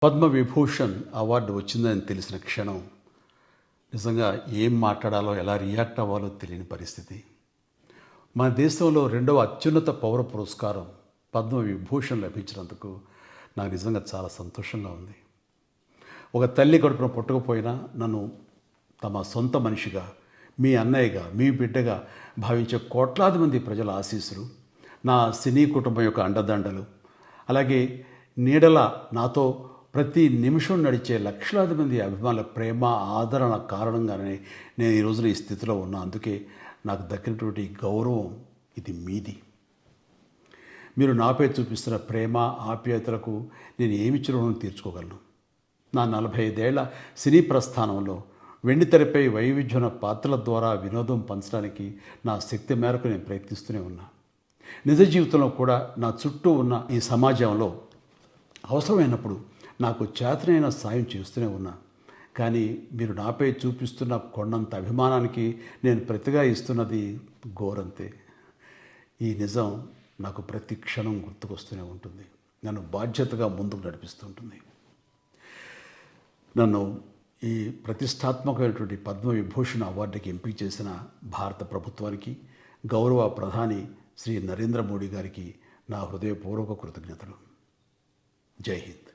Padma Vibhushan award వచ్చిందని తెలిసిన క్షణం నిజంగా ఏం మాట్లాడాలో ఎలా రియాక్ట్ అవ్వాలో తెలియని పరిస్థితి. మన దేశంలో రెండవ అత్యున్నత పౌర పురస్కారం పద్మవిభూషణ్ లభించినందుకు నాకు నిజంగా చాలా సంతోషంగా ఉంది. ఒక తల్లి కడుపున పుట్టకపోయినా నన్ను తమ సొంత మనిషిగా, మీ అన్నయ్యగా, మీ బిడ్డగా భావించే కోట్లాది మంది ప్రజల ఆశీస్సులు, నా సినీ కుటుంబం యొక్క అండదండలు, అలాగే నీడల నాతో ప్రతి నిమిషం నడిచే లక్షలాది మంది అభిమానుల ప్రేమ, ఆదరణ కారణంగానే నేను ఈ రోజున ఈ స్థితిలో ఉన్నా. అందుకే నాకు దక్కినటువంటి గౌరవం ఇది మీది. మీరు నాపై చూపిస్తున్న ప్రేమ, ఆప్యాయతలకు నేను ఏమి రుణం తీర్చుకోగలను? నా 45 ఏళ్ల సినీ ప్రస్థానంలో వెండితెరపై వైవిధ్యమైన పాత్రల ద్వారా వినోదం పంచడానికి నా శక్తి మేరకు నేను ప్రయత్నిస్తూనే ఉన్నా. నిజ జీవితంలో కూడా నా చుట్టూ ఉన్న ఈ సమాజంలో అవసరమైనప్పుడు నాకు చేతనైన సాయం చేస్తూనే ఉన్నా. కానీ మీరు నాపై చూపిస్తున్న కొండంత అభిమానానికి నేను ప్రతిగా ఇస్తున్నది గోరంతే. ఈ నిజం నాకు ప్రతి క్షణం గుర్తుకొస్తూనే ఉంటుంది, నన్ను బాధ్యతగా ముందుకు నడిపిస్తుంటుంది. నన్ను ఈ ప్రతిష్టాత్మకమైనటువంటి పద్మవిభూషణ్ అవార్డుకి ఎంపిక చేసిన భారత ప్రభుత్వానికి, గౌరవ ప్రధాని శ్రీ నరేంద్ర మోడీ గారికి నా హృదయపూర్వక కృతజ్ఞతలు. జై హింద్.